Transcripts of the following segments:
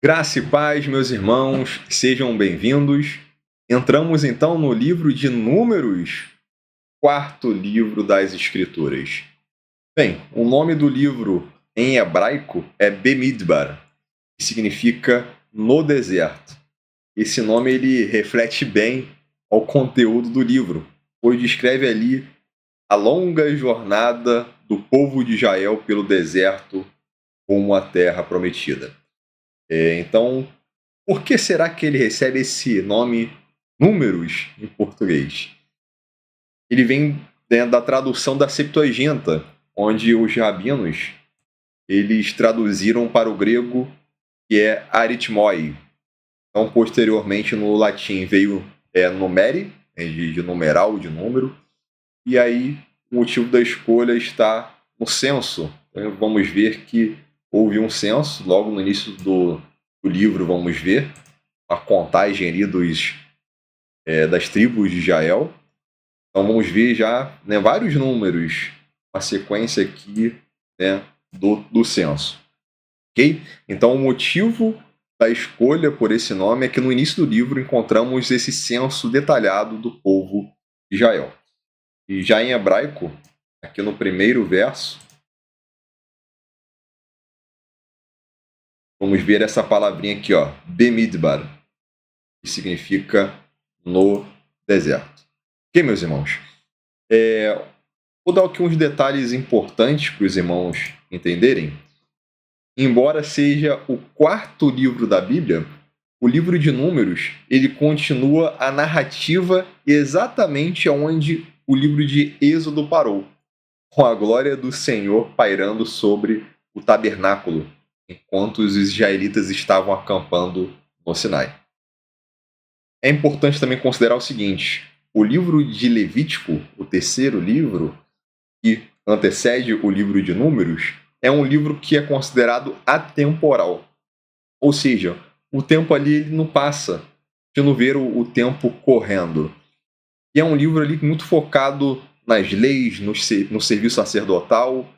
Graça e paz, meus irmãos, sejam bem-vindos. Entramos então no livro de Números, quarto livro das Escrituras. Bem, o nome do livro em hebraico é Bemidbar, que significa no deserto. Esse nome ele reflete bem ao conteúdo do livro, pois descreve ali a longa jornada do povo de Israel pelo deserto rumo à terra prometida. Então, por que será que ele recebe esse nome Números em português? Ele vem, da tradução da Septuaginta, onde os rabinos eles traduziram para o grego, que é aritmoi. Então, posteriormente, no latim veio numeri, de numeral, de número, e aí o motivo da escolha está no censo. Então, vamos ver que houve um censo, logo no início do livro vamos ver a contagem ali das tribos de Israel. Então vamos ver já, vários números, uma sequência aqui, do censo. Ok? Então o motivo da escolha por esse nome é que no início do livro encontramos esse censo detalhado do povo de Israel. E já em hebraico, aqui no primeiro verso, vamos ver essa palavrinha aqui, ó, Bemidbar, que significa no deserto. Ok, meus irmãos? Vou dar aqui uns detalhes importantes para os irmãos entenderem. Embora seja o quarto livro da Bíblia, o livro de Números ele continua a narrativa exatamente onde o livro de Êxodo parou, com a glória do Senhor pairando sobre o tabernáculo, enquanto os israelitas estavam acampando no Sinai. É importante também considerar o seguinte: o livro de Levítico, o terceiro livro, que antecede o livro de Números, é um livro que é considerado atemporal. Ou seja, o tempo ali ele não passa, de não ver o tempo correndo. E é um livro ali muito focado nas leis, no serviço sacerdotal.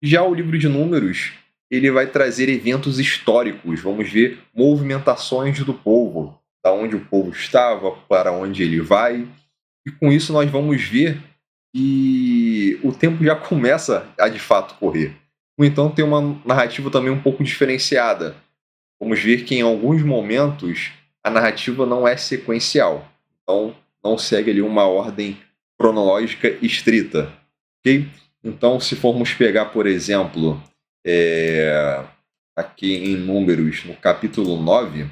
Já o livro de Números, ele vai trazer eventos históricos, vamos ver movimentações do povo, da onde o povo estava, para onde ele vai. E com isso nós vamos ver que o tempo já começa a de fato correr. No entanto, tem uma narrativa também um pouco diferenciada. Vamos ver que em alguns momentos a narrativa não é sequencial. Então, não segue ali uma ordem cronológica estrita. Ok? Então, se formos pegar, por exemplo, aqui em Números, no capítulo 9,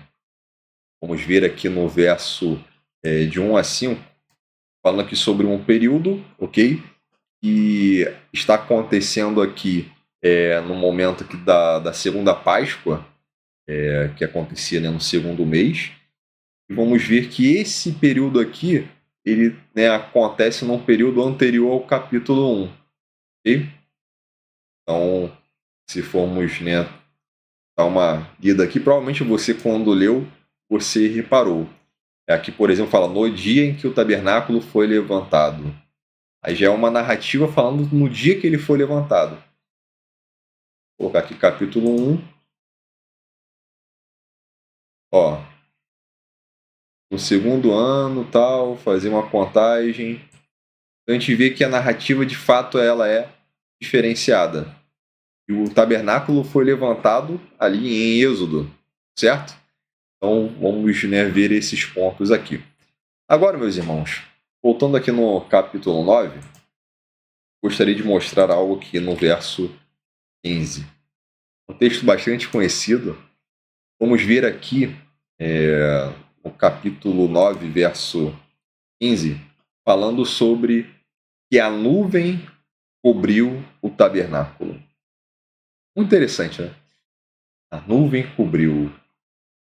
vamos ver aqui no verso de 1 a 5, falando aqui sobre um período, ok? Que está acontecendo aqui no momento aqui da segunda Páscoa, que acontecia no segundo mês. E vamos ver que esse período aqui, ele acontece num período anterior ao capítulo 1. Ok? Então, se formos dar uma lida aqui, provavelmente você, quando leu, você reparou. Aqui, por exemplo, fala no dia em que o tabernáculo foi levantado. Aí já é uma narrativa falando no dia que ele foi levantado. Vou colocar aqui capítulo 1. Ó, no segundo ano, tal, fazer uma contagem. Então a gente vê que a narrativa, de fato, ela é diferenciada. E o tabernáculo foi levantado ali em Êxodo, certo? Então vamos ver esses pontos aqui. Agora, meus irmãos, voltando aqui no capítulo 9, gostaria de mostrar algo aqui no verso 15. Um texto bastante conhecido. Vamos ver aqui no capítulo 9, verso 15, falando sobre que a nuvem cobriu o tabernáculo. Muito interessante, né? A nuvem cobriu.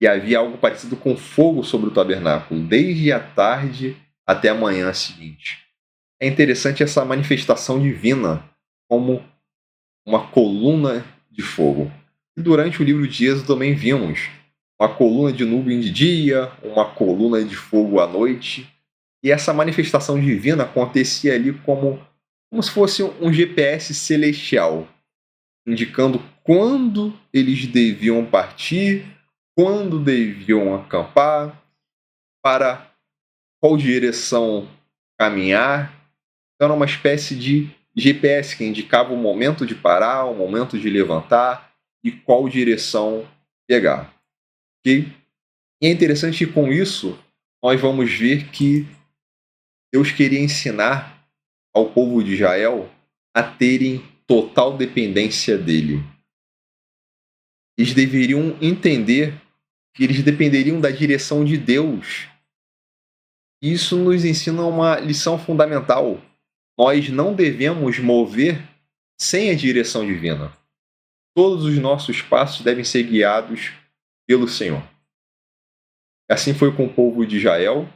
E havia algo parecido com fogo sobre o tabernáculo, desde a tarde até a manhã seguinte. É interessante essa manifestação divina como uma coluna de fogo. E durante o livro de Êxodo também vimos uma coluna de nuvem de dia, uma coluna de fogo à noite. E essa manifestação divina acontecia ali como se fosse um GPS celestial, indicando quando eles deviam partir, quando deviam acampar, para qual direção caminhar. Então, era uma espécie de GPS que indicava o momento de parar, o momento de levantar e qual direção pegar. Okay? E é interessante que com isso nós vamos ver que Deus queria ensinar ao povo de Israel a terem total dependência dele. Eles deveriam entender que eles dependeriam da direção de Deus. Isso nos ensina uma lição fundamental. Nós não devemos mover sem a direção divina. Todos os nossos passos devem ser guiados pelo Senhor. Assim foi com o povo de Israel,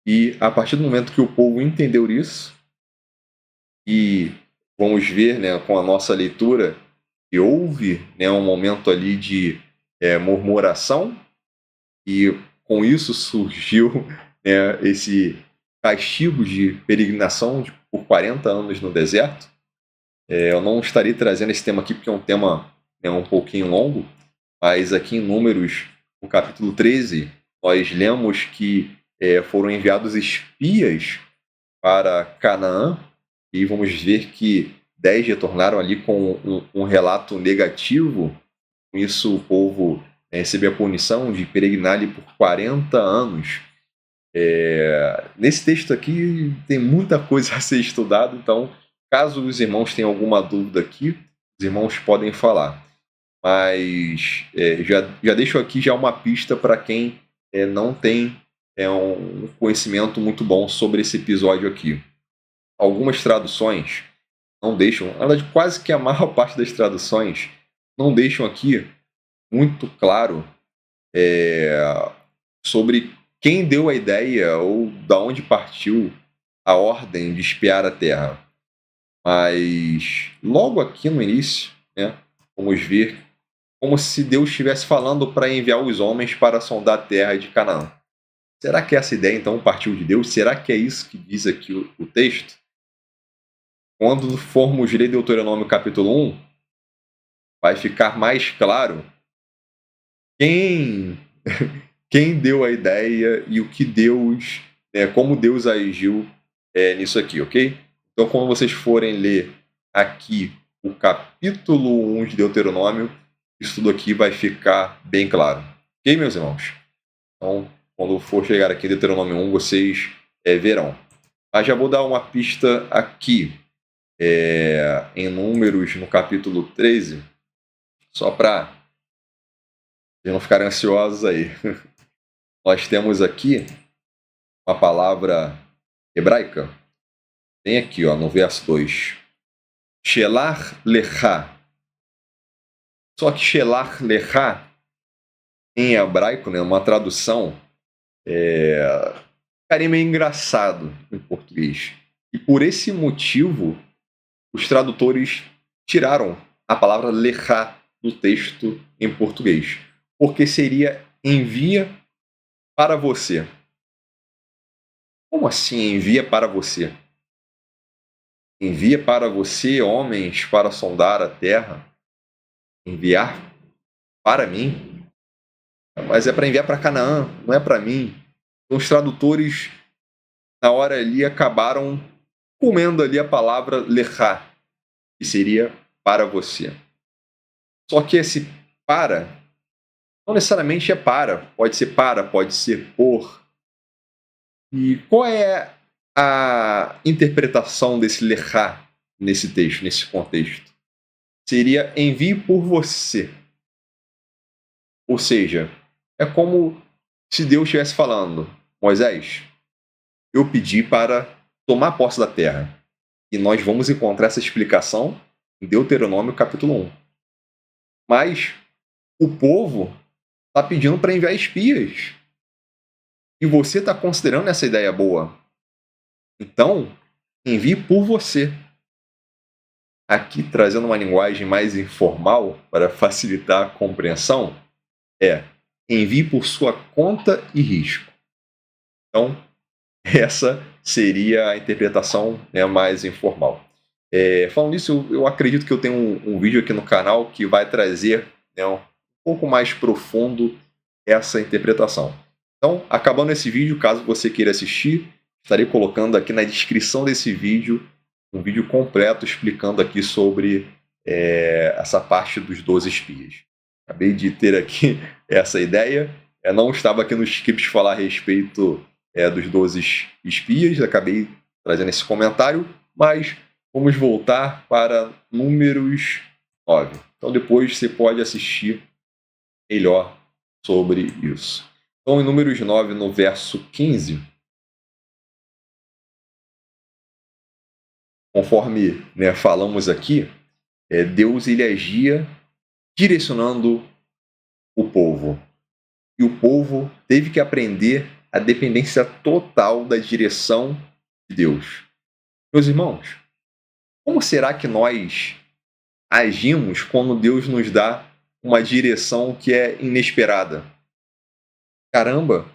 e a partir do momento que o povo entendeu isso, e vamos ver, né, com a nossa leitura, que houve, né, um momento ali de murmuração, e com isso surgiu, né, esse castigo de peregrinação por 40 anos no deserto. Eu não estarei trazendo esse tema aqui porque é um tema, né, um pouquinho longo, mas aqui em Números, no capítulo 13, nós lemos que foram enviados espias para Canaã, e vamos ver que 10 retornaram ali com um relato negativo. Com isso, o povo recebeu a punição de peregrinar ali por 40 anos. Nesse texto aqui tem muita coisa a ser estudado, então, caso os irmãos tenham alguma dúvida aqui, os irmãos podem falar. Mas já deixo aqui já uma pista para quem não tem um conhecimento muito bom sobre esse episódio aqui. Algumas traduções não deixam, na verdade, quase que a maior parte das traduções não deixam aqui muito claro sobre quem deu a ideia ou da onde partiu a ordem de espiar a terra. Mas logo aqui no início, né, vamos ver como se Deus estivesse falando para enviar os homens para sondar a terra de Canaã. Será que essa ideia então partiu de Deus? Será que é isso que diz aqui o texto? Quando formos ler Deuteronômio capítulo 1, vai ficar mais claro quem deu a ideia e o que Deus, como Deus agiu nisso aqui, ok? Então, quando vocês forem ler aqui o capítulo 1 de Deuteronômio, isso tudo aqui vai ficar bem claro. Ok, meus irmãos? Então, quando for chegar aqui em Deuteronômio 1, vocês verão. Mas já vou dar uma pista aqui, em Números, no capítulo 13, só para vocês não ficarem ansiosos aí. Nós temos aqui uma palavra hebraica, tem aqui no verso 2, Shelach Lecha. Só que Shelach Lecha, em hebraico, né, uma tradução, ficaria meio engraçado em português. E por esse motivo, os tradutores tiraram a palavra Lecha do texto em português, porque seria envia para você. Como assim envia para você? Envia para você homens para sondar a terra? Enviar para mim? Mas é para enviar para Canaã, não é para mim. Então, os tradutores, na hora ali, acabaram comendo ali a palavra lechá, que seria para você. Só que esse para não necessariamente é para. Pode ser por. E qual é a interpretação desse lechá nesse texto, nesse contexto? Seria envie por você. Ou seja, é como se Deus estivesse falando: Moisés, eu pedi para tomar posse da terra. E nós vamos encontrar essa explicação em Deuteronômio capítulo 1. Mas o povo está pedindo para enviar espias. E você está considerando essa ideia boa. Então, envie por você. Aqui, trazendo uma linguagem mais informal para facilitar a compreensão, envie por sua conta e risco. Então, essa seria a interpretação, né, mais informal. Falando nisso, eu acredito que eu tenho um vídeo aqui no canal que vai trazer, né, um pouco mais profundo essa interpretação. Então, acabando esse vídeo, caso você queira assistir, estarei colocando aqui na descrição desse vídeo um vídeo completo explicando aqui sobre essa parte dos 12 espias. Acabei de ter aqui essa ideia. Não estava aqui no script falar a respeito dos 12 espias, acabei trazendo esse comentário, mas vamos voltar para Números 9. Então depois você pode assistir melhor sobre isso. Então em Números 9, no verso 15, conforme falamos aqui, Deus ele agia direcionando o povo. E o povo teve que aprender a dependência total da direção de Deus. Meus irmãos, como será que nós agimos quando Deus nos dá uma direção que é inesperada? Caramba,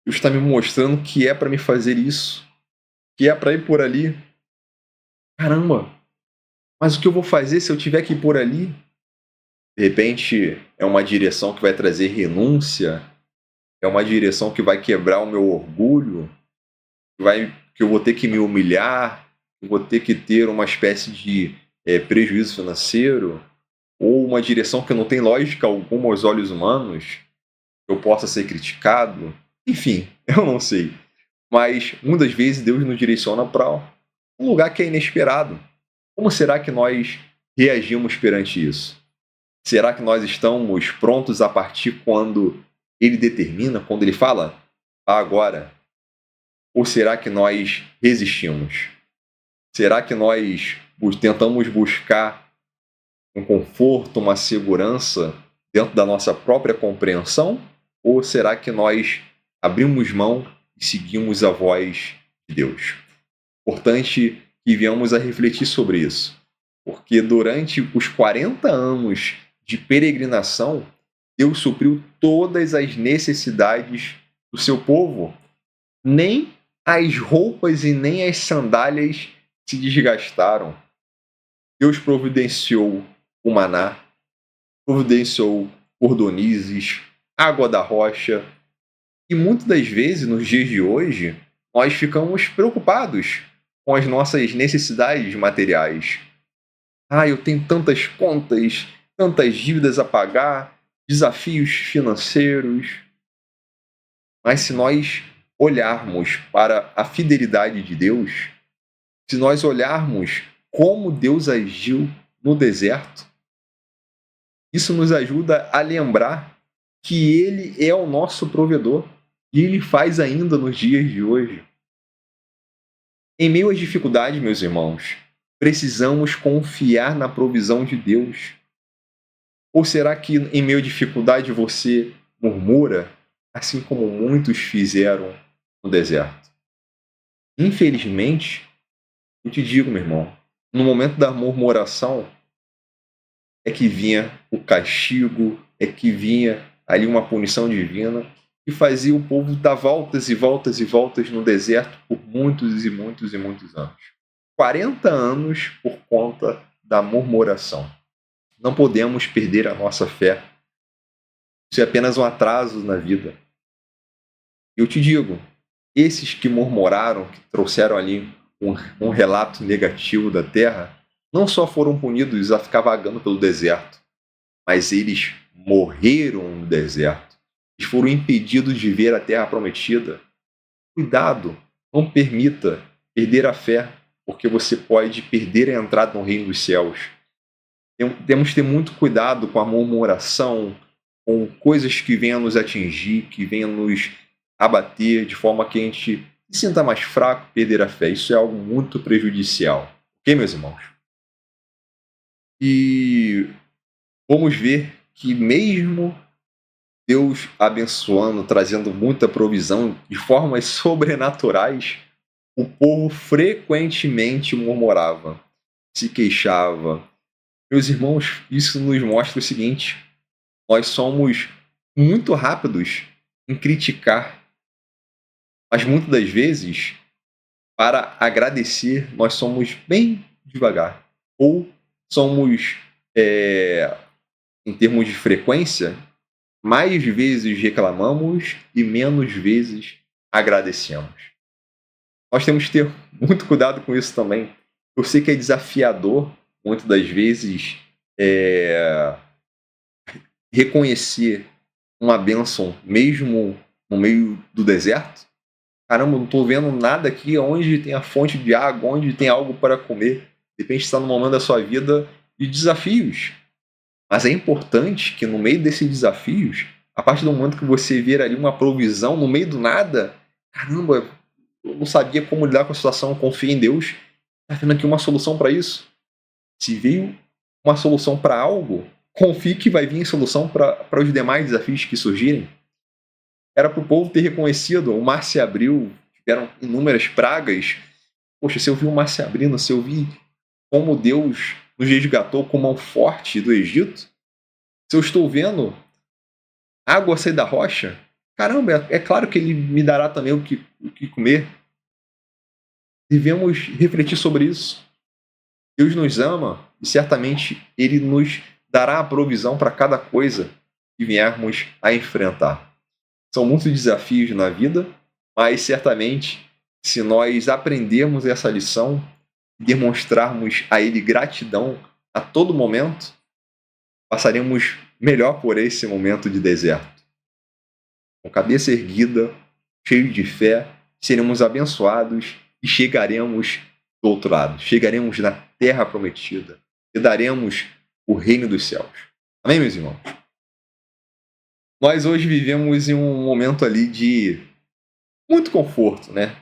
Deus está me mostrando que é para me fazer isso, que é para ir por ali. Caramba, mas o que eu vou fazer se eu tiver que ir por ali? De repente é uma direção que vai trazer renúncia, é uma direção que vai quebrar o meu orgulho, que eu vou ter que me humilhar, que eu vou ter que ter uma espécie de prejuízo financeiro, ou uma direção que não tem lógica alguma aos olhos humanos, que eu possa ser criticado. Enfim, eu não sei. Mas muitas vezes Deus nos direciona para um lugar que é inesperado. Como será que nós reagimos perante isso? Será que nós estamos prontos a partir quando Ele determina, quando Ele fala, agora? Ou será que nós resistimos? Será que nós tentamos buscar um conforto, uma segurança dentro da nossa própria compreensão? Ou será que nós abrimos mão e seguimos a voz de Deus? Importante que venhamos a refletir sobre isso, porque durante os 40 anos de peregrinação, Deus supriu todas as necessidades do seu povo. Nem as roupas e nem as sandálias se desgastaram. Deus providenciou o maná, providenciou cordonizes, água da rocha. E muitas das vezes, nos dias de hoje, nós ficamos preocupados com as nossas necessidades materiais. Eu tenho tantas contas, tantas dívidas a pagar, desafios financeiros. Mas se nós olharmos para a fidelidade de Deus, se nós olharmos como Deus agiu no deserto, isso nos ajuda a lembrar que Ele é o nosso provedor e Ele faz ainda nos dias de hoje. Em meio às dificuldades, meus irmãos, precisamos confiar na provisão de Deus. Ou será que em meio à dificuldade você murmura, assim como muitos fizeram no deserto? Infelizmente, eu te digo, meu irmão, no momento da murmuração é que vinha o castigo, é que vinha ali uma punição divina que fazia o povo dar voltas e voltas e voltas no deserto por muitos e muitos e muitos anos. 40 anos por conta da murmuração. Não podemos perder a nossa fé. Isso é apenas um atraso na vida. Eu te digo, esses que murmuraram, que trouxeram ali um relato negativo da terra, não só foram punidos a ficar vagando pelo deserto, mas eles morreram no deserto. Eles foram impedidos de ver a terra prometida. Cuidado, não permita perder a fé, porque você pode perder a entrada no reino dos céus. Temos que ter muito cuidado com a murmuração, com coisas que venham nos atingir, que venham nos abater, de forma que a gente se sinta mais fraco, perder a fé. Isso é algo muito prejudicial. Ok, meus irmãos? E vamos ver que mesmo Deus abençoando, trazendo muita provisão de formas sobrenaturais, o povo frequentemente murmurava, se queixava. Meus irmãos, isso nos mostra o seguinte: nós somos muito rápidos em criticar, mas muitas das vezes, para agradecer, nós somos bem devagar. Ou somos em termos de frequência, mais vezes reclamamos e menos vezes agradecemos. Nós temos que ter muito cuidado com isso também. Eu sei que é desafiador, muitas das vezes, reconhecer uma bênção mesmo no meio do deserto. Caramba, não estou vendo nada aqui onde tem a fonte de água, onde tem algo para comer. De repente está no momento da sua vida de desafios. Mas é importante que no meio desses desafios, a partir do momento que você ver ali uma provisão no meio do nada, caramba, eu não sabia como lidar com a situação, confia em Deus, está vendo aqui uma solução para isso. Se veio uma solução para algo, confie que vai vir solução para os demais desafios que surgirem. Era para o povo ter reconhecido, o mar se abriu, tiveram inúmeras pragas. Poxa, se eu vi o mar se abrindo, se eu vi como Deus nos resgatou com mão forte do Egito, se eu estou vendo água sair da rocha, caramba, é claro que Ele me dará também o que comer. Devemos refletir sobre isso. Deus nos ama e certamente Ele nos dará a provisão para cada coisa que viermos a enfrentar. São muitos desafios na vida, mas certamente, se nós aprendermos essa lição e demonstrarmos a Ele gratidão a todo momento, passaremos melhor por esse momento de deserto. Com cabeça erguida, cheio de fé, seremos abençoados e chegaremos do outro lado. Chegaremos na terra prometida e daremos o reino dos céus. Amém, meus irmãos? Nós hoje vivemos em um momento ali de muito conforto, né?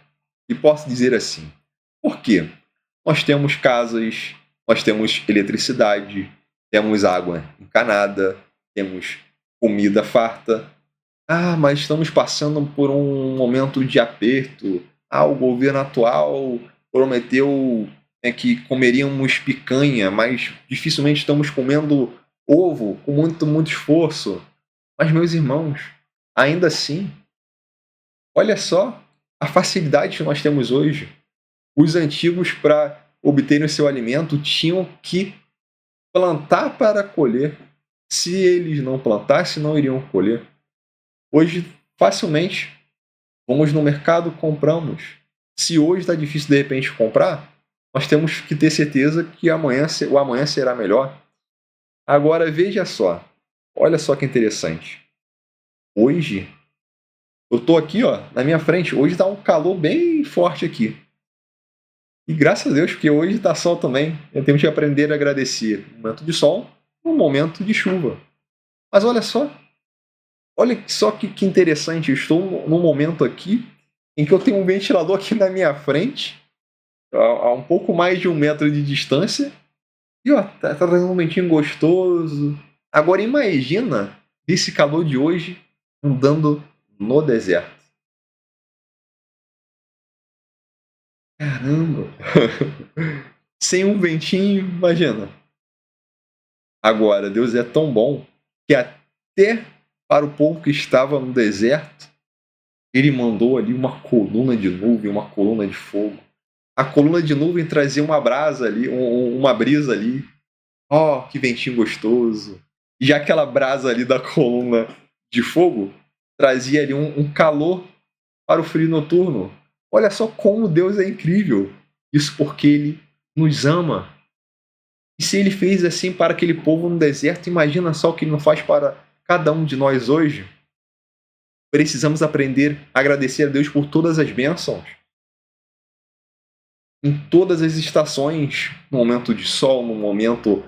E posso dizer assim. Por quê? Nós temos casas, nós temos eletricidade, temos água encanada, temos comida farta. Mas estamos passando por um momento de aperto. O governo atual prometeu que comeríamos picanha, mas dificilmente estamos comendo ovo com muito esforço. Mas, meus irmãos, ainda assim, olha só a facilidade que nós temos hoje. Os antigos, para obterem o seu alimento, tinham que plantar para colher. Se eles não plantassem, não iriam colher. Hoje, facilmente, vamos no mercado, compramos. Se hoje está difícil, de repente, comprar, nós temos que ter certeza que o amanhã será melhor. Agora, veja só. Olha só que interessante. Hoje, eu estou aqui, na minha frente. Hoje está um calor bem forte aqui. E graças a Deus, porque hoje está sol também. Temos que aprender a agradecer no momento de sol e no momento de chuva. Mas olha só que interessante. Eu estou num momento aqui em que eu tenho um ventilador aqui na minha frente, a um pouco mais de 1 metro de distância. E tá trazendo um ventinho gostoso. Agora imagina esse calor de hoje andando no deserto. Caramba! Sem um ventinho, imagina. Agora, Deus é tão bom que até para o povo que estava no deserto, Ele mandou ali uma coluna de nuvem, uma coluna de fogo. A coluna de nuvem trazia uma brasa ali, uma brisa ali. Que ventinho gostoso. E já aquela brasa ali da coluna de fogo trazia ali um calor para o frio noturno. Olha só como Deus é incrível. Isso porque Ele nos ama. E se Ele fez assim para aquele povo no deserto, imagina só o que Ele não faz para cada um de nós hoje. Precisamos aprender a agradecer a Deus por todas as bênçãos. Em todas as estações, no momento de sol, no momento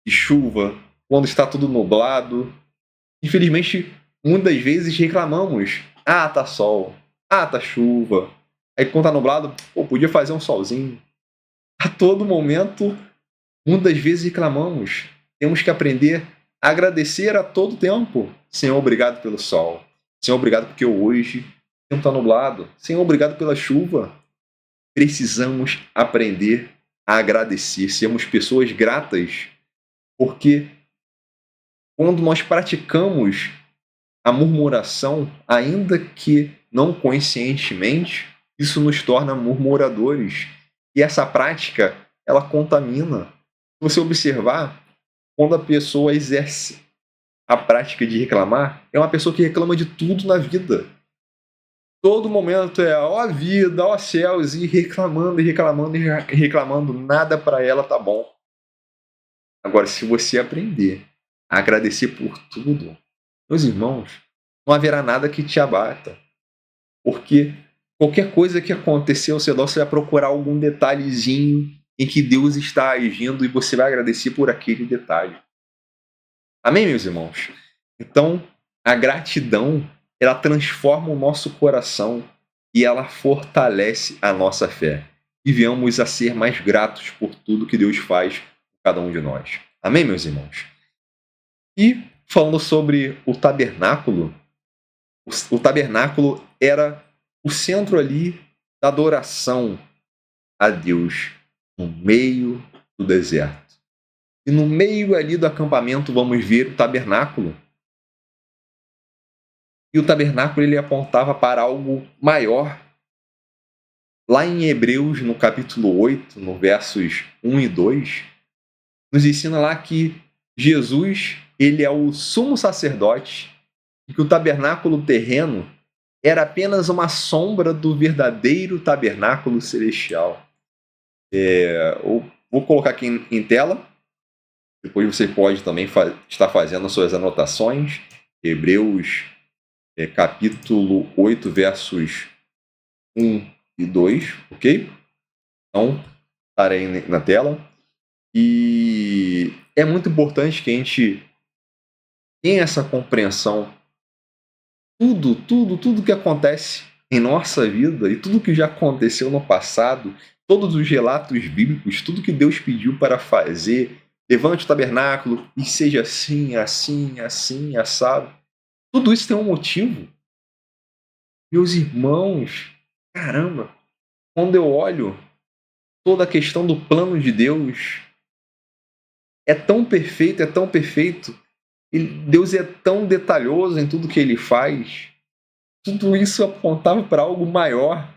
de chuva, quando está tudo nublado. Infelizmente, muitas vezes reclamamos. Tá sol. Tá chuva. Aí quando tá nublado, podia fazer um solzinho. A todo momento, muitas vezes reclamamos. Temos que aprender a agradecer a todo tempo. Senhor, obrigado pelo sol. Senhor, obrigado porque hoje o tempo está nublado. Senhor, obrigado pela chuva. Precisamos aprender a agradecer. Sermos pessoas gratas. Porque quando nós praticamos a murmuração, ainda que não conscientemente, isso nos torna murmuradores. E essa prática, ela contamina. Se você observar, quando a pessoa exerce a prática de reclamar é uma pessoa que reclama de tudo na vida. Todo momento é ó vida, ó céus, e reclamando, e reclamando, e reclamando, nada para ela tá bom. Agora, se você aprender a agradecer por tudo, meus irmãos, não haverá nada que te abata. Porque qualquer coisa que acontecer ao seu redor, você vai procurar algum detalhezinho em que Deus está agindo e você vai agradecer por aquele detalhe. Amém, meus irmãos? Então, a gratidão, ela transforma o nosso coração e ela fortalece a nossa fé. E venhamos a ser mais gratos por tudo que Deus faz com cada um de nós. Amém, meus irmãos? E falando sobre o tabernáculo, o tabernáculo era o centro ali da adoração a Deus no meio do deserto. E no meio ali do acampamento vamos ver o tabernáculo. E o tabernáculo ele apontava para algo maior. Lá em Hebreus, no capítulo 8, no versos 1 e 2, nos ensina lá que Jesus ele é o sumo sacerdote e que o tabernáculo terreno era apenas uma sombra do verdadeiro tabernáculo celestial. Eu vou colocar aqui em tela. Depois você pode também estar fazendo as suas anotações. Hebreus capítulo 8, versos 1 e 2, ok? Então, estarei na tela. E é muito importante que a gente tenha essa compreensão. Tudo que acontece em nossa vida e tudo que já aconteceu no passado, todos os relatos bíblicos, tudo que Deus pediu para fazer, levante o tabernáculo e seja assim, assim, assim, assado. Tudo isso tem um motivo. Meus irmãos, caramba, quando eu olho toda a questão do plano de Deus, é tão perfeito, e Deus é tão detalhoso em tudo que Ele faz. Tudo isso apontava para algo maior.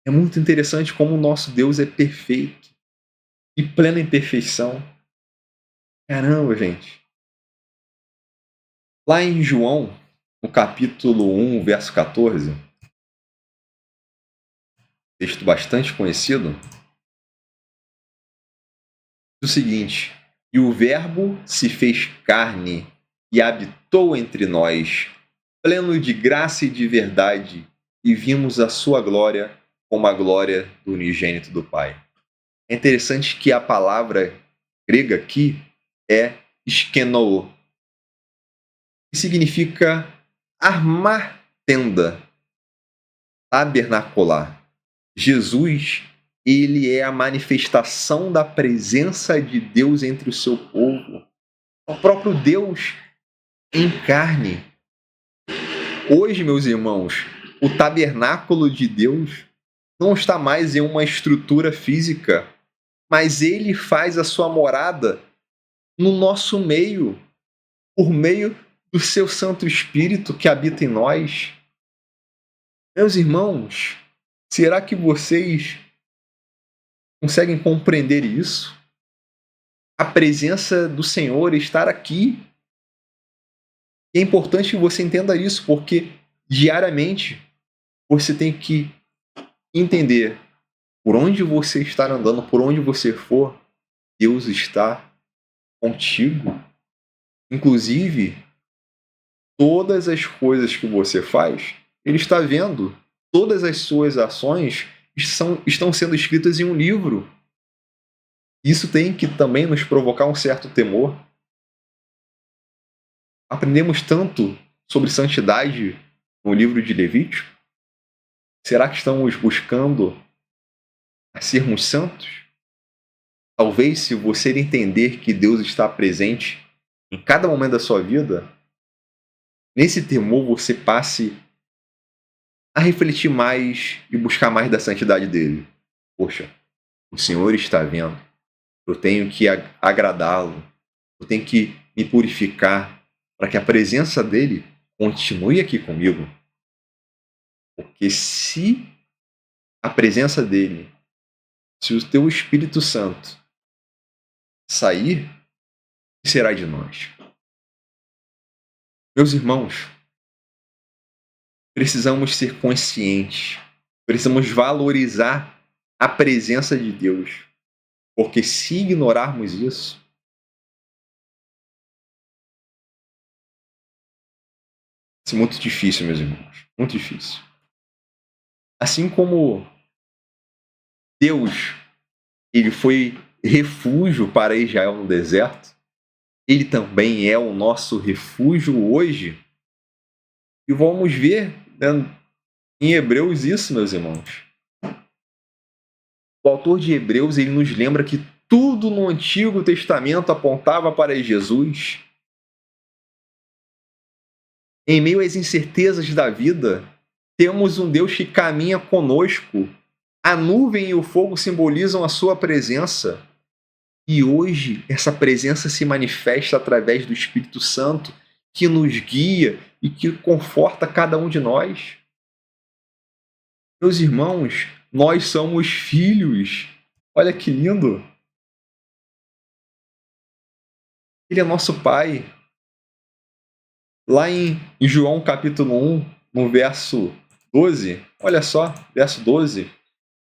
É muito interessante como o nosso Deus é perfeito e pleno em perfeição. Caramba, gente. Lá em João, no capítulo 1, verso 14, texto bastante conhecido, diz o seguinte: E o Verbo se fez carne e habitou entre nós, pleno de graça e de verdade, e vimos a sua glória como a glória do unigênito do Pai. É interessante que a palavra grega aqui é skenoo, que significa armar tenda, tabernacular. Jesus, ele é a manifestação da presença de Deus entre o seu povo. O próprio Deus em carne. Hoje, meus irmãos, o tabernáculo de Deus não está mais em uma estrutura física, mas ele faz a sua morada no nosso meio, por meio do seu Santo Espírito que habita em nós. Meus irmãos, será que vocês conseguem compreender isso? A presença do Senhor estar aqui. E é importante que você entenda isso, porque diariamente você tem que entender por onde você está andando, por onde você for, Deus está contigo. Inclusive, todas as coisas que você faz, Ele está vendo. Todas as suas ações estão sendo escritas em um livro. Isso tem que também nos provocar um certo temor. Aprendemos tanto sobre santidade no livro de Levítico. Será que estamos buscando a sermos santos? Talvez, se você entender que Deus está presente em cada momento da sua vida, nesse temor você passe a refletir mais e buscar mais da santidade dele. Poxa, o Senhor está vendo. Eu tenho que agradá-lo. Eu tenho que me purificar para que a presença dele continue aqui comigo. Porque se a presença dele, se o teu Espírito Santo sair, o que será de nós? Meus irmãos, precisamos ser conscientes, precisamos valorizar a presença de Deus, porque se ignorarmos isso, vai ser muito difícil, meus irmãos, muito difícil. Assim como Deus, ele foi refúgio para Israel no deserto, ele também é o nosso refúgio hoje. E vamos ver, né, em Hebreus isso, meus irmãos. O autor de Hebreus, ele nos lembra que tudo no Antigo Testamento apontava para Jesus. Em meio às incertezas da vida, temos um Deus que caminha conosco. A nuvem e o fogo simbolizam a sua presença. E hoje, essa presença se manifesta através do Espírito Santo, que nos guia e que conforta cada um de nós. Meus irmãos, nós somos filhos. Olha que lindo! Ele é nosso Pai. Lá em João capítulo 1, no verso 12, olha só, verso 12.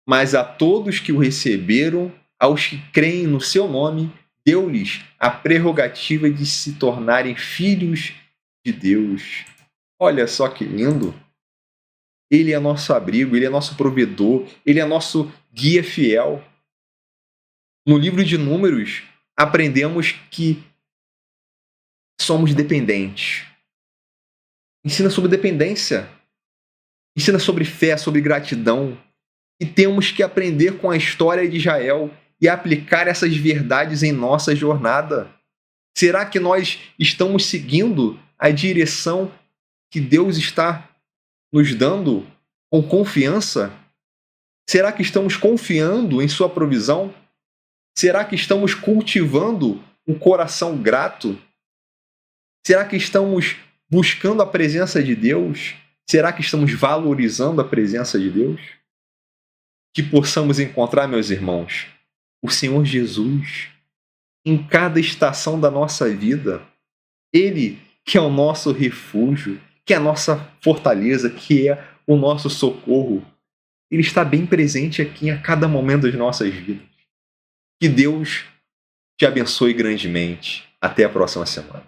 Mas a todos que o receberam, aos que creem no seu nome, deu-lhes a prerrogativa de se tornarem filhos de Deus. Olha só que lindo! Ele é nosso abrigo, ele é nosso provedor, ele é nosso guia fiel. No livro de Números, aprendemos que somos dependentes. Ensina sobre dependência, ensina sobre fé, sobre gratidão. E temos que aprender com a história de Israel e aplicar essas verdades em nossa jornada. Será que nós estamos seguindo a direção que Deus está nos dando com confiança? Será que estamos confiando em sua provisão? Será que estamos cultivando um coração grato? Será que estamos buscando a presença de Deus? Será que estamos valorizando a presença de Deus? Que possamos encontrar, meus irmãos, o Senhor Jesus em cada estação da nossa vida. Ele que é o nosso refúgio, que é a nossa fortaleza, que é o nosso socorro. Ele está bem presente aqui a cada momento das nossas vidas. Que Deus te abençoe grandemente. Até a próxima semana.